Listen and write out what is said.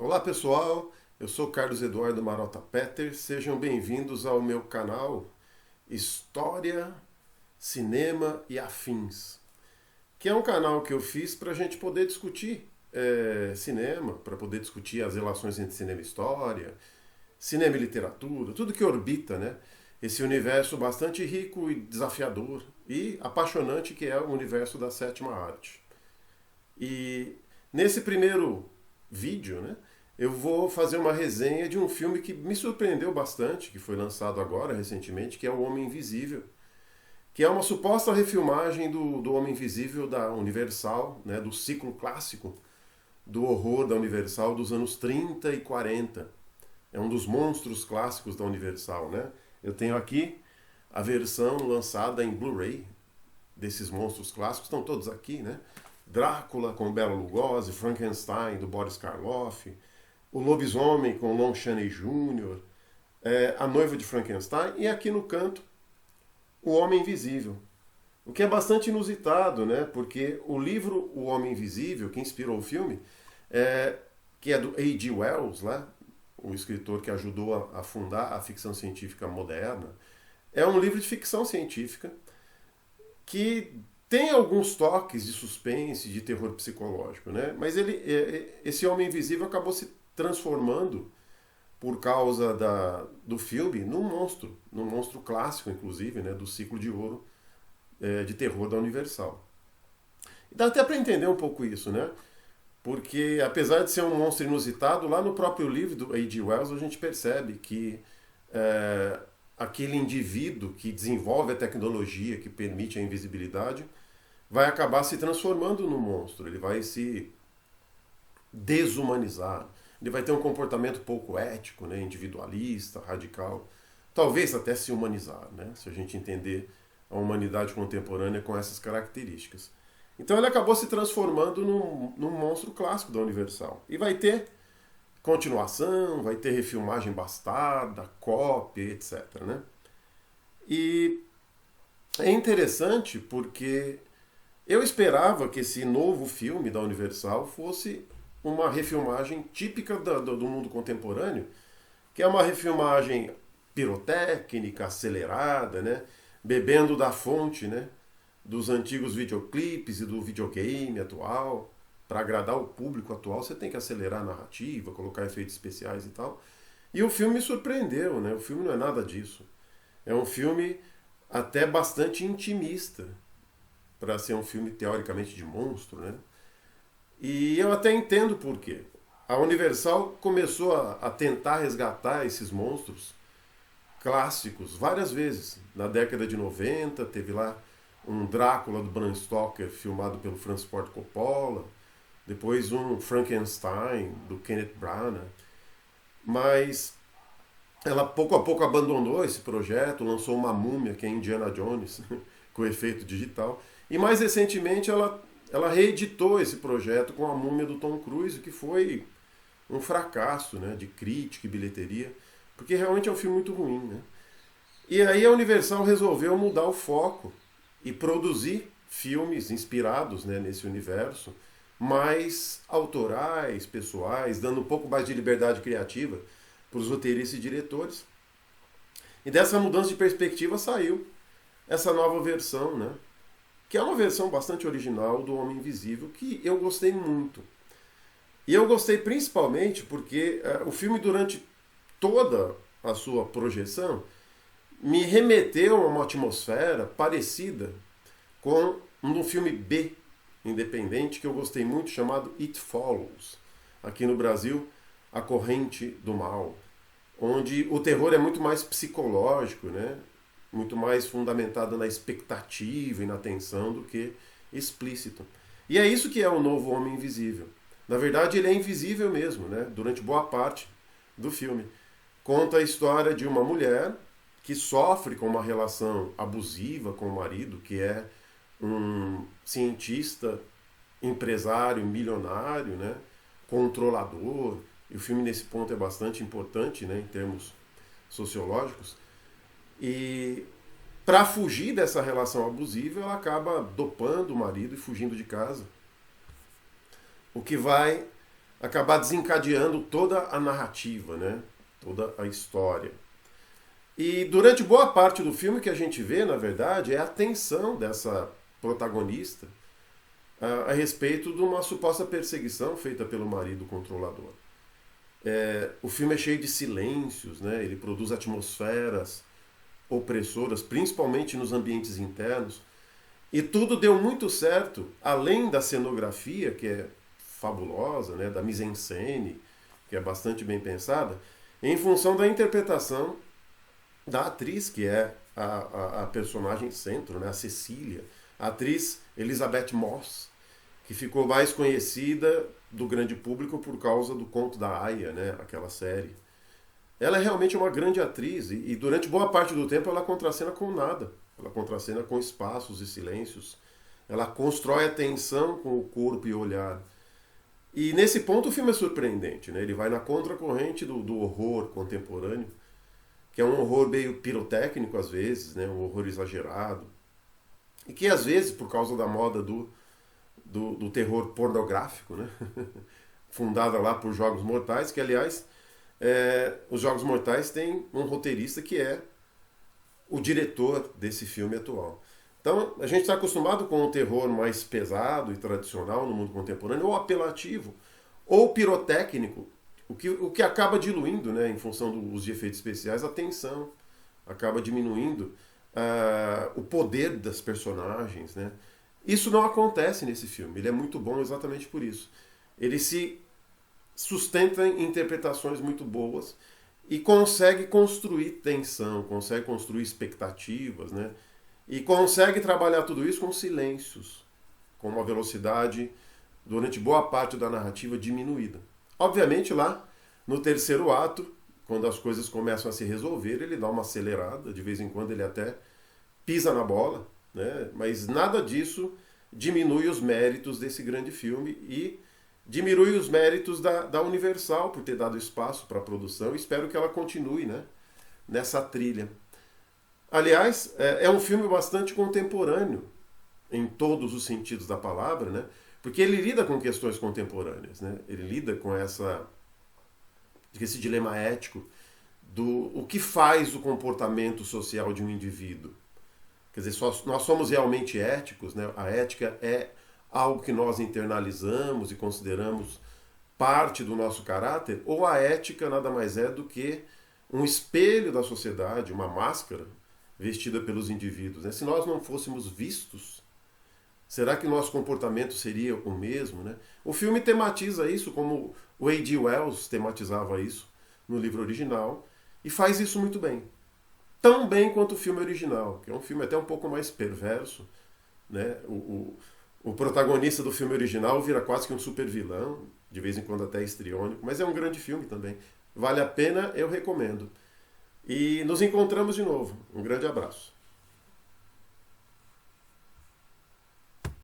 Olá pessoal, eu sou Carlos Eduardo Marota Petter, sejam bem-vindos ao meu canal História, Cinema e Afins, que é um canal que eu fiz para a gente poder discutir cinema, para poder discutir as relações entre cinema e história, cinema e literatura, tudo que orbita, né? Esse universo bastante rico e desafiador e apaixonante que é o universo da sétima arte. E nesse primeiro vídeo, né, eu vou fazer uma resenha de um filme que me surpreendeu bastante, que foi lançado agora, recentemente, que é O Homem Invisível, que é uma suposta refilmagem do Homem Invisível da Universal, né, do ciclo clássico do horror da Universal dos anos 30 e 40. É um dos monstros clássicos da Universal, né? Eu tenho aqui a versão lançada em Blu-ray desses monstros clássicos, estão todos aqui, né? Drácula com Bela Lugosi, Frankenstein do Boris Karloff, o Lobisomem com Lon Chaney Jr., A Noiva de Frankenstein e aqui no canto O Homem Invisível. O que é bastante inusitado, né? Porque o livro O Homem Invisível, que inspirou o filme, que é do A.G. Wells, né? O escritor que ajudou a fundar a ficção científica moderna, é um livro de ficção científica que tem alguns toques de suspense, de terror psicológico, né? Mas esse Homem Invisível acabou se transformando, por causa do filme, num monstro clássico, inclusive, né? Do ciclo de ouro de terror da Universal. E dá até para entender um pouco isso, né? Porque, apesar de ser um monstro inusitado, lá no próprio livro do A.G. Wells a gente percebe que aquele indivíduo que desenvolve a tecnologia que permite a invisibilidade vai acabar se transformando num monstro, ele vai se desumanizar, ele vai ter um comportamento pouco ético, né, individualista, radical, talvez até se humanizar, né, se a gente entender a humanidade contemporânea com essas características. Então ele acabou se transformando num monstro clássico da Universal. E vai ter continuação, vai ter refilmagem bastarda, cópia, etc. Né? E é interessante porque eu esperava que esse novo filme da Universal fosse uma refilmagem típica do mundo contemporâneo, que é uma refilmagem pirotécnica, acelerada, né? Bebendo da fonte, né? Dos antigos videoclipes e do videogame atual. Para agradar o público atual, você tem que acelerar a narrativa, colocar efeitos especiais e tal. E o filme me surpreendeu, né? O filme não é nada disso. É um filme até bastante intimista, para ser um filme teoricamente de monstro, né? E eu até entendo por quê. A Universal começou a tentar resgatar esses monstros clássicos várias vezes. Na década de 90, teve lá um Drácula do Bram Stoker filmado pelo Francis Ford Coppola, depois um Frankenstein do Kenneth Branagh, mas ela pouco a pouco abandonou esse projeto, lançou uma múmia que é Indiana Jones com efeito digital, e mais recentemente ela reeditou esse projeto com a múmia do Tom Cruise, que foi um fracasso, né, de crítica e bilheteria, porque realmente é um filme muito ruim, né? E aí a Universal resolveu mudar o foco e produzir filmes inspirados, né, nesse universo, mais autorais, pessoais, dando um pouco mais de liberdade criativa para os roteiristas e diretores. E dessa mudança de perspectiva saiu essa nova versão, né? Que é uma versão bastante original do Homem Invisível, que eu gostei muito. E eu gostei principalmente porque o filme, durante toda a sua projeção, me remeteu a uma atmosfera parecida com um filme B independente que eu gostei muito, chamado It Follows. Aqui no Brasil, A Corrente do Mal. Onde o terror é muito mais psicológico, né? Muito mais fundamentado na expectativa e na tensão do que explícito. E é isso que é o novo Homem Invisível. Na verdade, ele é invisível mesmo, né? Durante boa parte do filme. Conta a história de uma mulher que sofre com uma relação abusiva com o marido, que é um cientista, empresário, milionário, né? Controlador. E o filme nesse ponto é bastante importante, né? Em termos sociológicos. E para fugir dessa relação abusiva, ela acaba dopando o marido e fugindo de casa. O que vai acabar desencadeando toda a narrativa, né? Toda a história. E durante boa parte do filme, o que a gente vê, na verdade, é a tensão dessa protagonista a respeito de uma suposta perseguição feita pelo marido controlador. O filme é cheio de silêncios, né? Ele produz atmosferas opressoras, principalmente nos ambientes internos. E tudo deu muito certo, além da cenografia, que é fabulosa, né? Da mise-en-scène, que é bastante bem pensada, em função da interpretação da atriz, que é a personagem centro, né? A Cecília, a atriz Elizabeth Moss, que ficou mais conhecida do grande público por causa do Conto da Aia, né? Aquela série. Ela é realmente uma grande atriz e durante boa parte do tempo ela contracena com nada. Ela contracena com espaços e silêncios. Ela constrói a tensão com o corpo e o olhar. E nesse ponto o filme é surpreendente, né? Ele vai na contracorrente do horror contemporâneo, que é um horror meio pirotécnico às vezes, né? Um horror exagerado. E que às vezes, por causa da moda do terror pornográfico, né? Fundada lá por Jogos Mortais, que aliás, os Jogos Mortais têm um roteirista que é o diretor desse filme atual. Então, a gente está acostumado com um terror mais pesado e tradicional no mundo contemporâneo, ou apelativo, ou pirotécnico, o que acaba diluindo, né, em função dos efeitos especiais, a tensão, acaba diminuindo o poder das personagens, né? Isso não acontece nesse filme. Ele é muito bom exatamente por isso. Ele se sustenta em interpretações muito boas e consegue construir tensão, consegue construir expectativas, né? E consegue trabalhar tudo isso com silêncios, com uma velocidade durante boa parte da narrativa diminuída. Obviamente lá no terceiro ato, quando as coisas começam a se resolver, ele dá uma acelerada, de vez em quando ele até pisa na bola, né? Mas nada disso diminui os méritos desse grande filme e diminui os méritos da Universal por ter dado espaço para a produção. Espero que ela continue, né, nessa trilha. Aliás, é um filme bastante contemporâneo em todos os sentidos da palavra, né? Porque ele lida com questões contemporâneas, né? Ele lida com esse dilema ético o que faz o comportamento social de um indivíduo. Quer dizer, nós somos realmente éticos, né? A ética é algo que nós internalizamos e consideramos parte do nosso caráter, ou a ética nada mais é do que um espelho da sociedade, uma máscara vestida pelos indivíduos, né? Se nós não fôssemos vistos, será que nosso comportamento seria o mesmo, né? O filme tematiza isso como o A.G. Wells tematizava isso no livro original e faz isso muito bem. Tão bem quanto o filme original, que é um filme até um pouco mais perverso, né? O protagonista do filme original vira quase que um super vilão, de vez em quando até histriônico, mas é um grande filme também. Vale a pena, eu recomendo. E nos encontramos de novo. Um grande abraço.